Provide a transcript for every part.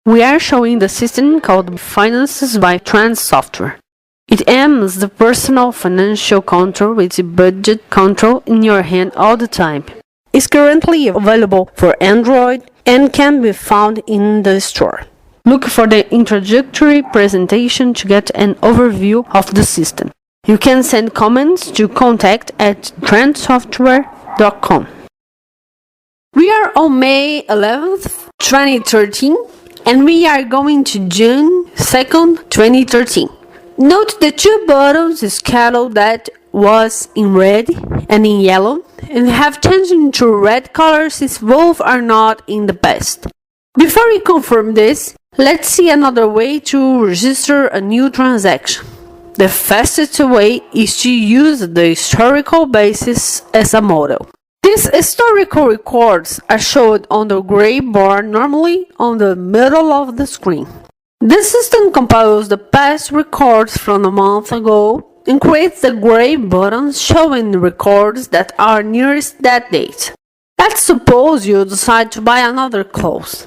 We are showing the system called Finances by Trandsoftware. It aims the personal financial control with the budget control in your hand all the time. It's currently available for Android and can be found in the store. Look for the introductory presentation to get an overview of the system. You can send comments to contact@trandsoftware.com. We are on May 11th, 2013, and we are going to June 2nd, 2013. Note the two buttons scheduled that was in red and in yellow and have changed into red colors since both are not in the past. Before we confirm this, let's see another way to register a new transaction. The fastest way is to use the historical basis as a model. These historical records are shown on the gray bar, normally on the middle of the screen. The system compiles the past records from a month ago and creates the gray buttons showing the records that are nearest that date. Let's suppose you decide to buy another clothes.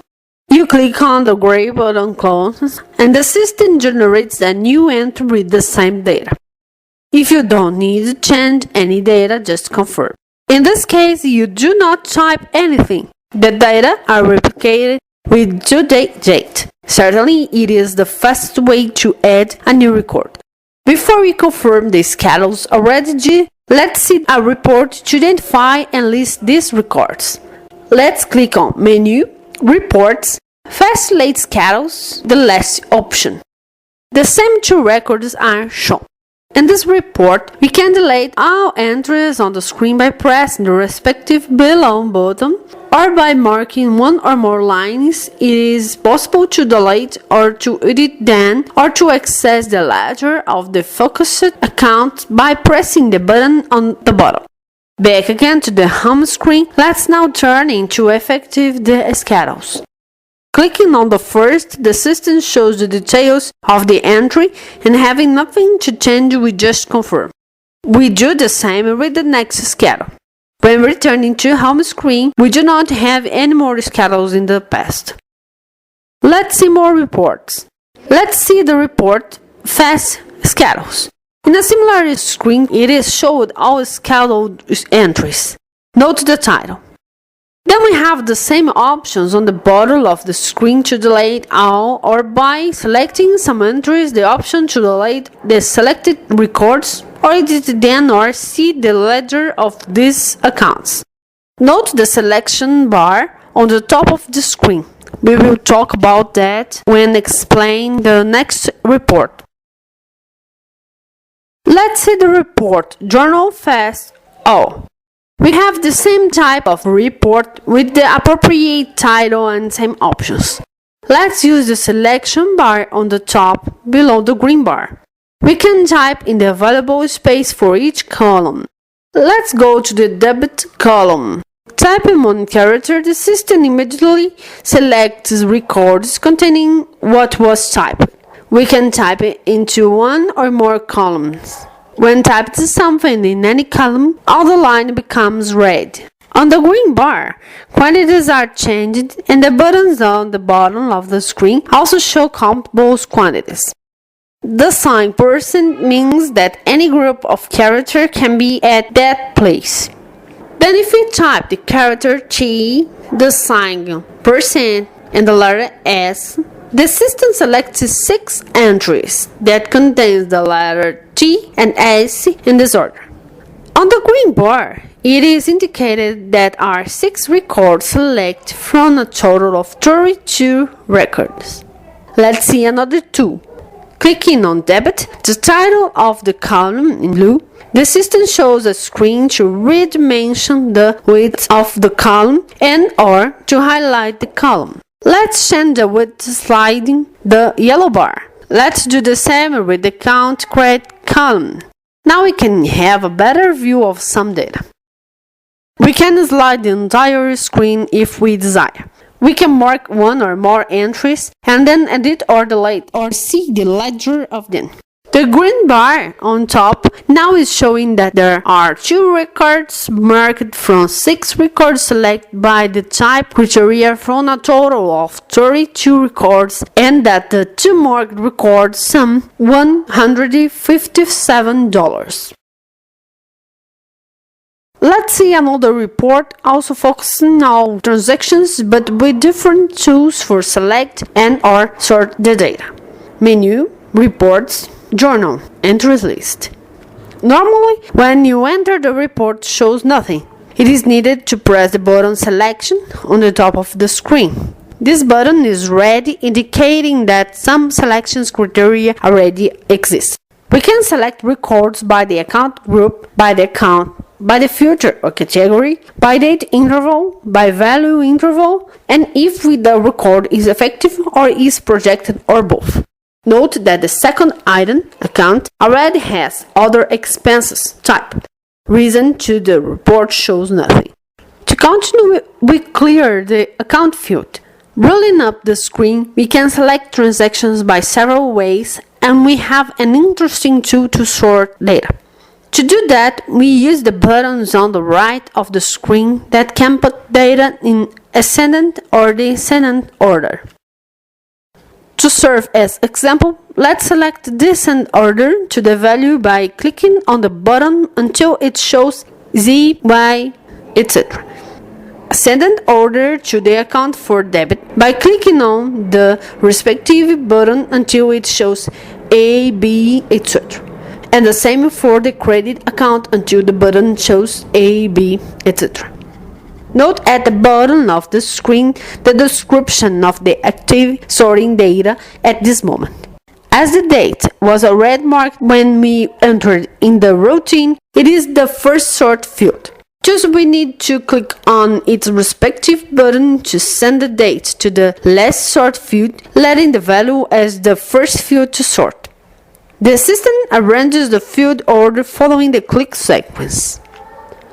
You click on the gray button clothes and the system generates a new entry with the same data. If you don't need to change any data, just confirm. In this case, you do not type anything. The data are replicated with today's date. Certainly, it is the fastest way to add a new record. Before we confirm the schedules already, let's see a report to identify and list these records. Let's click on Menu, Reports, Fast Late Schedules, the last option. The same two records are shown. In this report, we can delete all entries on the screen by pressing the respective below button or by marking one or more lines. It is possible to delete or to edit them or to access the ledger of the focused account by pressing the button on the bottom. Back again to the home screen, let's now turn into effective the schedules. Clicking on the first, the system shows the details of the entry, and having nothing to change, we just confirm. We do the same with the next schedule. When returning to home screen, we do not have any more schedules in the past. Let's see more reports. Let's see the report Fast Schedules. In a similar screen, it is showed all scheduled entries. Note the title. Then we have the same options on the bottom of the screen to delete all, or by selecting some entries, the option to delete the selected records or edit them or see the ledger of these accounts. Note the selection bar on the top of the screen. We will talk about that when explaining the next report. Let's see the report Journal Fast All. We have the same type of report with the appropriate title and same options. Let's use the selection bar on the top below the green bar. We can type in the available space for each column. Let's go to the debit column. Typing one character, the system immediately selects records containing what was typed. We can type it into one or more columns. When typed something in any column, all the line becomes red. On the green bar, quantities are changed and the buttons on the bottom of the screen also show countable quantities. The sign % means that any group of characters can be at that place. Then if we type the character T, the sign % and the letter S, the system selects 6 entries that contains the letter T and S in this order. On the green bar, it is indicated that are 6 records selected from a total of 32 records. Let's see another 2. Clicking on Debit, the title of the column in blue, the system shows a screen to redimension the width of the column and or to highlight the column. Let's change the width sliding the yellow bar. Let's do the same with the count credit column. Now we can have a better view of some data. We can slide the entire screen if we desire. We can mark one or more entries and then edit or delete or see the ledger of them. The green bar on top now is showing that there are 2 records marked from 6 records selected by the type criteria from a total of 32 records, and that the 2 marked records sum $157. Let's see another report also focusing on transactions but with different tools for select and or sort the data. Menu, reports, journal, entries list. Normally, when you enter, the report shows nothing. It is needed to press the button selection on the top of the screen. This button is red, indicating that some selections criteria already exist. We can select records by the account group, by the account, by the filter or category, by date interval, by value interval, and if the record is effective or is projected or both. Note that the second item, account, already has other expenses type. Reason to the report shows nothing. To continue, we clear the account field. Rolling up the screen, we can select transactions by several ways, and we have an interesting tool to sort data. To do that, we use the buttons on the right of the screen that can put data in ascendant or descendant order. To serve as example, let's select descent order to the value by clicking on the button until it shows Z, Y, etc. Ascendant order to the account for debit by clicking on the respective button until it shows A, B, etc. And the same for the credit account until the button shows A, B, etc. Note at the bottom of the screen the description of the active sorting data at this moment. As the date was a red mark when we entered in the routine, it is the first sort field. Just we need to click on its respective button to send the date to the last sort field, letting the value as the first field to sort. The system arranges the field order following the click sequence.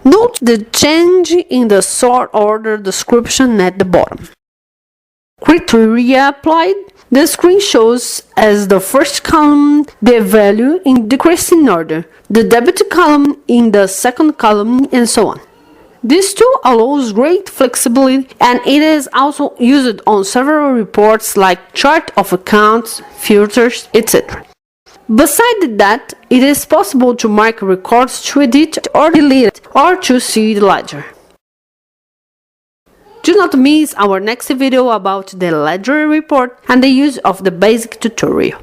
Note the change in the sort order description at the bottom. Criteria applied. The screen shows as the first column the value in decreasing order, the debit column in the second column, and so on. This tool allows great flexibility, and it is also used on several reports like chart of accounts, filters, etc. Besides that, it is possible to mark records to edit or delete or to see the ledger. Do not miss our next video about the ledger report and the use of the basic tutorial.